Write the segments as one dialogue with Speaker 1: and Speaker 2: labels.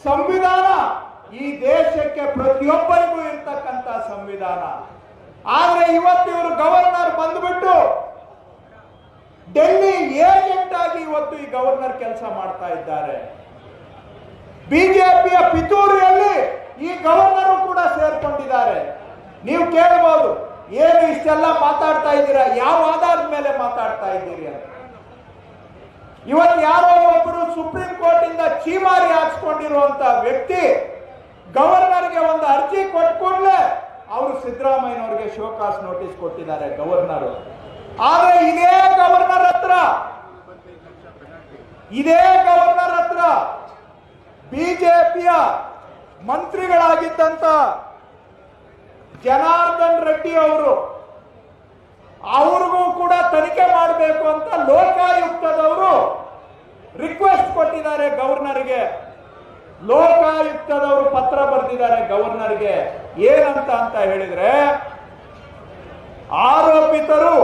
Speaker 1: ಸಂವಿಧಾನ ಈ ದೇಶಕ್ಕೆ ಪ್ರತಿಯೊಬ್ಬರಿಗೂ ಇರ್ತಕ್ಕಂಥ ಸಂವಿಧಾನ. ಆದ್ರೆ ಇವತ್ತು ಇವರು ಗವರ್ನರ್ ಬಂದ್ಬಿಟ್ಟು ಡೆಲ್ಲಿ ಏಜೆಂಟ್ ಆಗಿ ಇವತ್ತು ಈ ಗವರ್ನರ್ ಕೆಲಸ ಮಾಡ್ತಾ ಇದ್ದಾರೆ. ಬಿಜೆಪಿಯ ಪಿತೂರಿಯಲ್ಲಿ ಈ ಗವರ್ನರ್ ಕೂಡ ಸೇರ್ಕೊಂಡಿದ್ದಾರೆ. ನೀವು ಕೇಳಬಹುದು, ಏನು ಇಷ್ಟೆಲ್ಲ ಮಾತಾಡ್ತಾ ಇದ್ದೀರಾ, ಯಾವ ಆಧಾರದ ಮೇಲೆ ಮಾತಾಡ್ತಾ ಇದ್ದೀರಿ ಅಂತ. ಇವತ್ತು ಯಾರೋ ಒಬ್ಬರು ಸುಪ್ರೀಂ ಕೋರ್ಟ್ ಇಂದ ಚೀಮಾರಿ ಹಾಕ್ಸ್ಕೊಂಡಿರುವಂತ ವ್ಯಕ್ತಿ ಗವರ್ನರ್ಗೆ ಒಂದು ಅರ್ಜಿ ಕೊಟ್ಕೊಂಡ್ಲೆ ಅವರು ಸಿದ್ದರಾಮಯ್ಯನವರಿಗೆ ಶೋಕಾಸ್ ನೋಟಿಸ್ ಕೊಟ್ಟಿದ್ದಾರೆ ಗವರ್ನರ್. ಆದ್ರೆ ಇದೇ ಗವರ್ನರ್ ಹತ್ರ ಬಿಜೆಪಿಯ ಮಂತ್ರಿಗಳಾಗಿದ್ದಂತ ಜನಾರ್ದನ್ ರೆಡ್ಡಿ ಅವ್ರಿಗೂ ಕೂಡ ತನಿಖೆ ಮಾಡಬೇಕು ಅಂತ ಲೋಕಾಯುಕ್ತದವರು ರಿಕ್ವೆಸ್ಟ್ ಕೊಟ್ಟಿದ್ದಾರೆ ಗವರ್ನರ್ಗೆ. ಲೋಕಾಯುಕ್ತದವರು ಪತ್ರ ಬರೆದಿದ್ದಾರೆ ಗವರ್ನರ್ಗೆ. ಏನಂತ ಹೇಳಿದ್ರೆ, ಆರೋಪಿತರು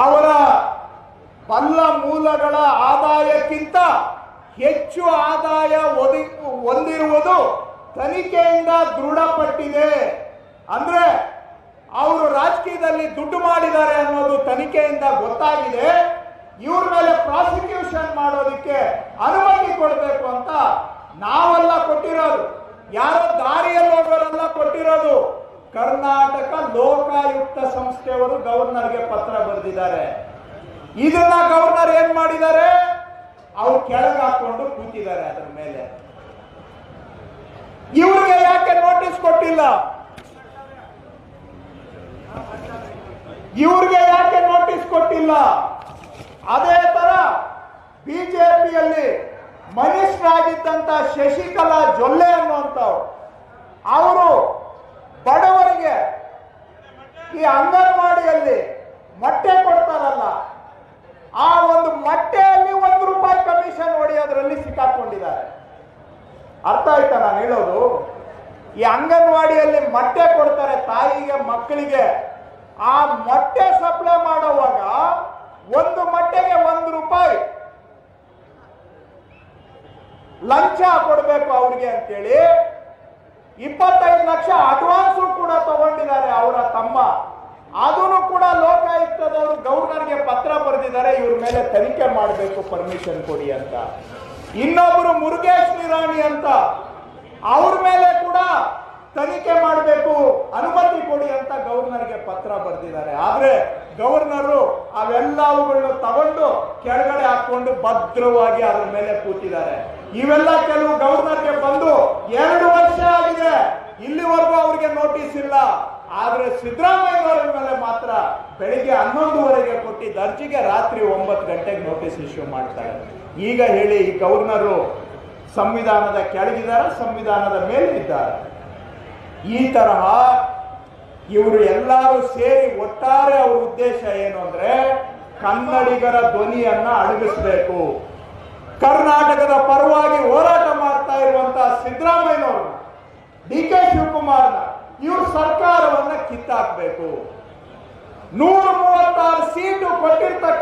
Speaker 1: ಅವರ ಬಲ್ಲ ಮೂಲಗಳ ಆದಾಯಕ್ಕಿಂತ ಹೆಚ್ಚು ಆದಾಯ ಹೊಂದಿರುವುದು ತನಿಖೆಯಿಂದ ದೃಢಪಟ್ಟಿದೆ. ಅಂದ್ರೆ ಅವರು ರಾಜಕೀಯದಲ್ಲಿ ದುಡ್ಡು ಮಾಡಿದ್ದಾರೆ ಅನ್ನೋದು ತನಿಖೆಯಿಂದ ಗೊತ್ತಾಗಿದೆ. ಇವ್ರ ಮೇಲೆ ಪ್ರಾಸಿಕ್ಯೂಷನ್ ಮಾಡೋದಕ್ಕೆ ಅನುಮತಿ ಕೊಡಬೇಕು ಅಂತ ನಾವೆಲ್ಲ ಕೊಟ್ಟಿರೋದು, ಯಾರೋ ದಾರಿಯಲ್ಲಿ ಹೋಗೋರೆಲ್ಲ ಕೊಟ್ಟಿರೋದು. ಕರ್ನಾಟಕ ಲೋಕಾಯುಕ್ತ ಸಂಸ್ಥೆಯವರು ಗವರ್ನರ್ಗೆ ಪತ್ರ ಬರೆದಿದ್ದಾರೆ. ಇದನ್ನ ಗವರ್ನರ್ ಏನ್ ಮಾಡಿದ್ದಾರೆ, ಅವ್ರು ಕೆಳಗೆ ಹಾಕೊಂಡು ಕೂತಿದ್ದಾರೆ. ಅದರ ಮೇಲೆ ಇವ್ರಿಗೆ ಯಾಕೆ ನೋಟಿಸ್ ಕೊಟ್ಟಿಲ್ಲ? ಅದೇ ತರ ಬಿಜೆಪಿಯಲ್ಲಿ ಮನುಷ್ಯರಾಗಿದ್ದಂತ ಶಶಿಕಲಾ ಜೊಲ್ಲೆ ಅನ್ನುವಂಥವ್ರು, ಅವರು ಬಡವರಿಗೆ ಈ ಅಂಗನವಾಡಿಯಲ್ಲಿ ಮೊಟ್ಟೆ ಕೊಡ್ತಾರಲ್ಲ, ಆ ಒಂದು ಮೊಟ್ಟೆಯಲ್ಲಿ ₹1 ಕಮಿಷನ್ ಹೊಡೆಯೋದ್ರಲ್ಲಿ ಸಿಕ್ಕಾಕೊಂಡಿದ್ದಾರೆ. ಅರ್ಥ ಆಯ್ತಾ ನಾನು ಹೇಳೋದು? ಈ ಅಂಗನವಾಡಿಯಲ್ಲಿ ಮೊಟ್ಟೆ ಕೊಡ್ತಾರೆ ತಾಯಿಗೆ, ಮಕ್ಕಳಿಗೆ. ಆ ಮೊಟ್ಟೆ ಸಪ್ಲೈ ಮಾಡುವಾಗ ಒಂದು ಮೊಟ್ಟೆಗೆ ₹1 ಲಂಚ ಕೊಡಬೇಕು ಅವ್ರಿಗೆ ಅಂತೇಳಿ 25 ಲಕ್ಷ ಅಡ್ವಾನ್ಸ್ ಕೂಡ ತಗೊಂಡಿದ್ದಾರೆ ಅವರ ತಮ್ಮ. ಅದನ್ನು ಕೂಡ ಲೋಕಾಯುಕ್ತದವರು ಗವರ್ನರ್ಗೆ ಪತ್ರ ಬರೆದಿದ್ದಾರೆ, ಇವ್ರ ಮೇಲೆ ತನಿಖೆ ಮಾಡಬೇಕು, ಪರ್ಮಿಷನ್ ಕೊಡಿ ಅಂತ. ಇನ್ನೊಬ್ಬರು ಮುರುಗೇಶ್ ನಿರಾಣಿ ಅಂತ, ಅವ್ರ ಮೇಲೆ ಕೂಡ ತನಿಖೆ ಮಾಡಬೇಕು, ಅನುಮತಿ ಕೊಡಿ ಅಂತ ಗವರ್ನರ್ಗೆ ಪತ್ರ ಬರೆದಿದ್ದಾರೆ. ಆದ್ರೆ ಗವರ್ನರು ಅವೆಲ್ಲವುಗಳನ್ನು ತಗೊಂಡು ಕೆಳಗಡೆ ಹಾಕೊಂಡು ಭದ್ರವಾಗಿ ಅದ್ರ ಮೇಲೆ ಕೂತಿದ್ದಾರೆ. ಇವೆಲ್ಲ ಕೆಲವು ಗವರ್ನರ್ಗೆ ಬಂದು 2 ವರ್ಷ ಆಗಿದೆ, ಇಲ್ಲಿವರೆಗೂ ಅವ್ರಿಗೆ ನೋಟಿಸ್ ಇಲ್ಲ. ಆದ್ರೆ ಸಿದ್ದರಾಮಯ್ಯನವರ ಮೇಲೆ ಮಾತ್ರ ಬೆಳಿಗ್ಗೆ 11:30ಗೆ ಕೊಟ್ಟಿದ್ದ ಅರ್ಜಿಗೆ ರಾತ್ರಿ 9 ಗಂಟೆಗೆ ನೋಟಿಸ್ ಇಶ್ಯೂ ಮಾಡ್ತಾರೆ. ಈಗ ಹೇಳಿ, ಈ ಗವರ್ನರು ಸಂವಿಧಾನದ ಕೆಳಗಿದ್ದಾರೆ, ಸಂವಿಧಾನದ ಮೇಲೆ ಇದ್ದಾರೆ? ಈ ತರಹ ಇವರು ಎಲ್ಲರೂ ಸೇರಿ ಒಟ್ಟಾರೆ ಅವ್ರ ಉದ್ದೇಶ ಏನು ಅಂದ್ರೆ, ಕನ್ನಡಿಗರ ಧ್ವನಿಯನ್ನ ಅಡಗಿಸಬೇಕು. ಕರ್ನಾಟಕದ ಪರವಾಗಿ ಹೋರಾಟ ಮಾಡ್ತಾ ಇರುವಂತಹ ಸಿದ್ದರಾಮಯ್ಯನವರು, ಡಿ.ಕೆ. ಶಿವಕುಮಾರ್ನ ಇವ್ರ ಸರ್ಕಾರವನ್ನ ಕಿತ್ತಾಕ್ಬೇಕು. 136 ಸೀಟು ಕೊಟ್ಟಿರ್ತಕ್ಕಂಥ